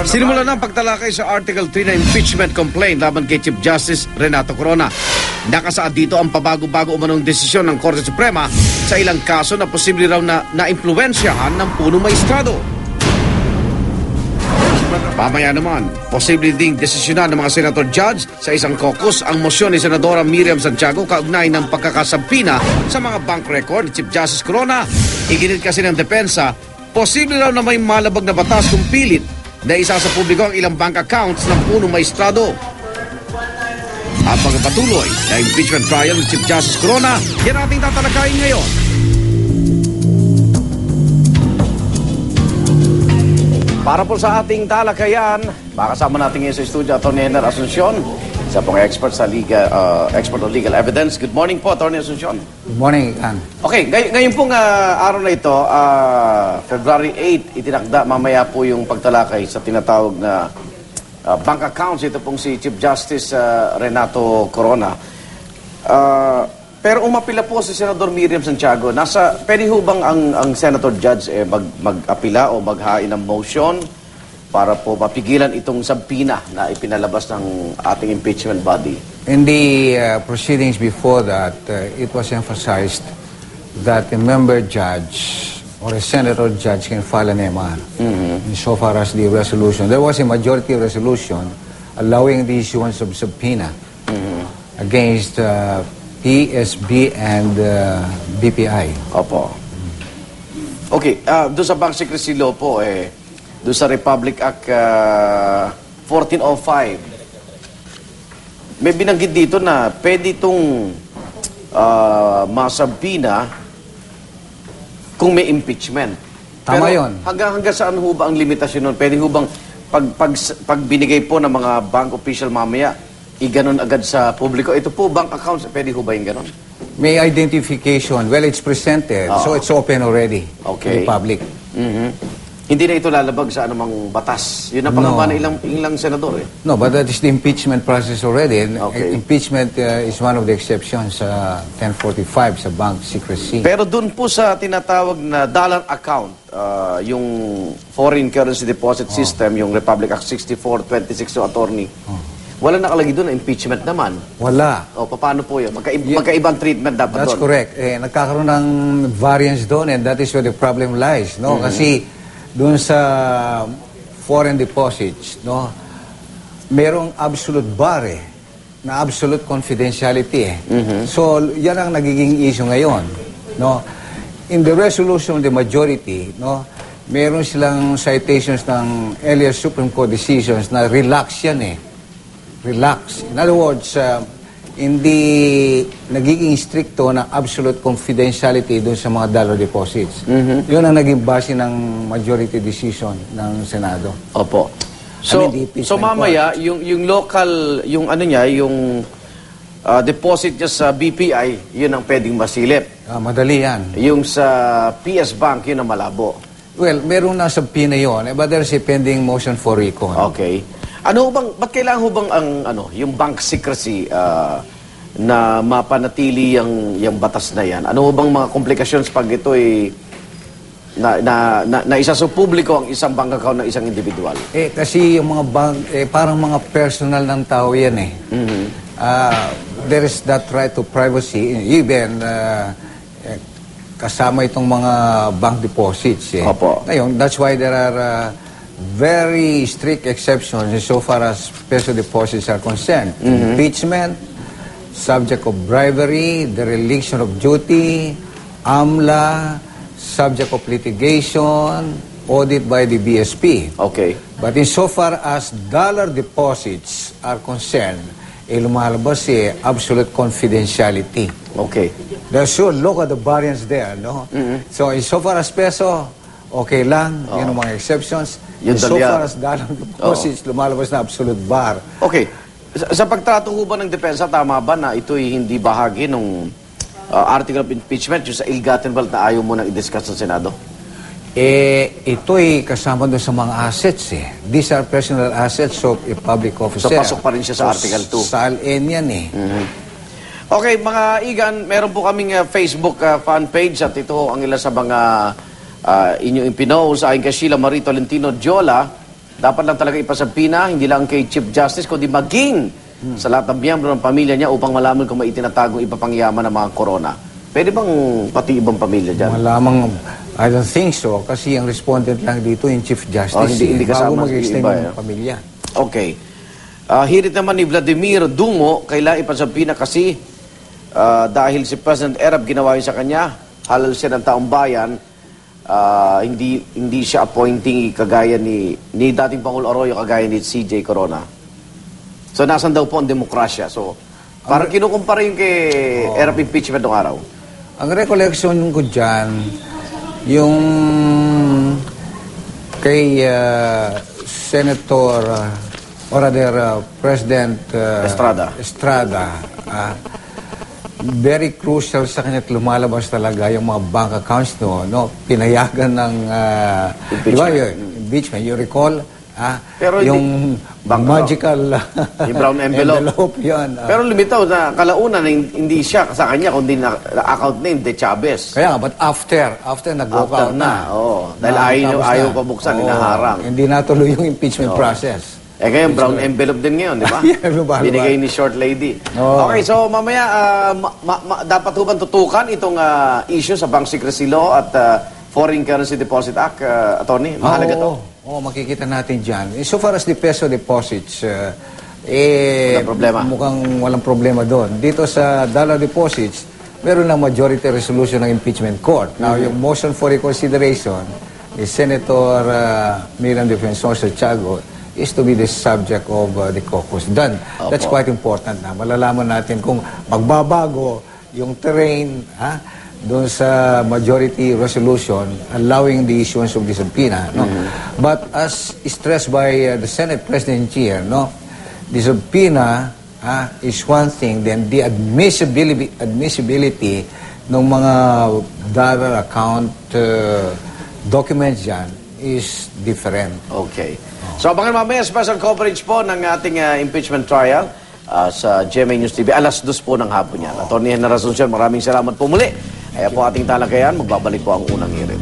Sinimula na ang pagtalakay sa Article 3 na impeachment complaint laban kay Chief Justice Renato Corona. Nakasaad dito ang pabago-bago umanong desisyon ng Korte Suprema sa ilang kaso na posible raw na naimpluwensyahan ng punong maestrado. Mamaya naman, posible ding desisyonan ng mga senator judge sa isang caucus ang mosyon ni Senadora Miriam Santiago kaugnay ng pagkakasampina sa mga bank record ni Chief Justice Corona. Iginit kasi ng depensa, posible raw na may malabag na batas kung pilit na isa sa publiko ang ilang bank accounts ng punong maestrado. At pagpatuloy na impeachment trial ni Chief Justice Corona, yan ating tatalakayin ngayon. Para po sa ating talakayan, makasama natin ngayon sa studio Atty. Henner Asuncion, isa pong expert sa expert on legal evidence. Good morning po, Atty. Asuncion. Good morning, Ann. Okay, ngayon pong araw na ito, February 8, itinakda mamaya po yung pagtalakay sa tinatawag na bank accounts. Ito pong si Chief Justice Renato Corona. Pero umapila po si Senador Miriam Santiago. Pwede ho bang ang Senator Judge mag-apila o maghain ng motion para po mapigilan itong sampina na ipinalabas ng ating impeachment body? In the proceedings before that, it was emphasized that a member judge or a senator judge can file an MR. Insofar as the resolution, there was a majority resolution allowing the issuance of subpoena against PSB and BPI. Opo. Okay, doon sa Bank Secrecy Law po, doon sa Republic Act 1405, may binanggit dito na pwede itong masampina kung may impeachment. Tama pero yun. Hanggang saan ho ba ang limitasyon nun? Pwede ho bang pag binigay po ng mga bank official mamaya, iganon agad sa publiko? Ito po, bank accounts, pwede ho ba yung ganon? May identification. Well, it's presented, so it's open already to the public. Hindi na ito lalabag sa anumang batas. Yun ang pangamba na ilang senador No, but that is the impeachment process already. And impeachment is one of the exceptions sa 1045 sa bank secrecy. Pero dun po sa tinatawag na dollar account, yung foreign currency deposit system, yung Republic Act 6426 to attorney, wala nakalagay doon na impeachment naman. Wala. O, paano po yun? Magkaibang treatment dapat doon. That's correct. Nagkakaroon ng variance doon and that is where the problem lies. No? Kasi doon sa foreign deposits, no, merong absolute bar na absolute confidentiality. So, yan ang nagiging issue ngayon. No? In the resolution of the majority, no, meron silang citations ng earlier Supreme Court decisions na relax yan Relax. In other words, hindi nagiging stricto na absolute confidentiality doon sa mga dollar deposits. Yun ang naging base ng majority decision ng Senado. Opo. So mamaya, yung local, yung ano niya, yung deposit niya sa BPI, yun ang pwedeng masilip. Madali yan. Yung sa PS Bank, yun ang malabo. Well, meron na subpoena yun, but there's a pending motion for recall. Okay. Ba't kailangan ho bang yung bank secrecy na mapanatili yung batas na yan? Ano ho bang mga complications pag ito na isa sa publiko ang isang bank account ng isang individual? Kasi yung mga bank, parang mga personal ng tao yan there is that right to privacy, even kasama itong mga bank deposits. Opo. Ngayon, that's why there are very strict exceptions so far as peso deposits are concerned. Impeachment, subject of bribery, dereliction of duty, AMLA, subject of litigation, audit by the BSP. Okay. But insofar as dollar deposits are concerned, lumalabas absolute confidentiality. Okay. So look at the variance there, no? So insofar as peso, okay lang, yun ang mga exceptions. So far as dollar deposits, lumalabas na absolute bar. Okay. Sa pagtrato ho ba ng depensa, tama ba na ito'y hindi bahagi ng article of impeachment, yung sa ill-gotten wealth na ayaw mo nang i-discuss sa Senado? Ito'y kasama doon sa mga assets These are personal assets of a public officer. So pasok pa rin siya sa Article 2? Sa ALN yan Okay, mga Igan, meron po kaming Facebook fan page at ito ang ilan sa mga inyong pinost. Ayon kay Sheila Marie Tolentino Jola, dapat lang talaga ipasabina, hindi lang kay Chief Justice, kundi maging sa lahat ng miyembro ng pamilya niya upang malaman kung may itinatagong ipapangyaman ng mga corona. Pwede bang pati ibang pamilya dyan? Malamang, I don't think so. Kasi ang respondent lang dito yung Chief Justice. Oh, hindi kasama bago mag-extend iba, yung pamilya. Okay. Hirit naman ni Vladimir Dungo, kailangan ipasabina kasi dahil si President Erap ginawa yun sa kanya, halal siya ng taong bayan, hindi siya appointing kagaya ni dating Pangulo Arroyo, kagaya ni CJ Corona. So, nasan daw po ang demokrasya? So, parang kinukumpara yung kay Erap impeachment noong araw. Ang recollection ko dyan, yung kay Senator, or rather, President Estrada, very crucial sa kanya at lumalabas talaga yung mga bank accounts no? Pinayagan ng impeachment. You recall? Pero yung magical yung brown envelope. Yun. Pero lumitaw na kalaunan hindi siya sa kanya kundi na account name de Chavez. Kaya but after nag-walk out na. Dahil ayaw pa buksan, hinaharang. Hindi natuloy yung impeachment process. Ngayon, brown envelope din ngayon, di ba? Binigay ni Short Lady. Okay, so mamaya, dapat huban tutukan itong issue sa Bank Secrecy Law at Foreign Currency Deposit Act, Attorney. Mahalaga to. Makikita natin dyan. So far as the peso deposits, walang problema. Mukhang walang problema doon. Dito sa dollar deposits, meron ng majority resolution ng impeachment court. Now, yung motion for reconsideration ni Senator Miriam Defensor Tiago is to be the subject of the caucus. That's quite important na malalaman natin kung magbabago yung terrain doon sa majority resolution allowing the issuance of the subpoena. No? But as stressed by the Senate President here, no? The subpoena is one thing, then the admissibility ng mga dollar account documents dyan is different. Okay. So, abangan mamaya special coverage po ng ating impeachment trial sa GMA News TV. Alas 2 po ng hapon yan. Atty. Henry Asuncion, maraming salamat po muli. Kaya po ating talakayan, magbabalik po ang unang hirit.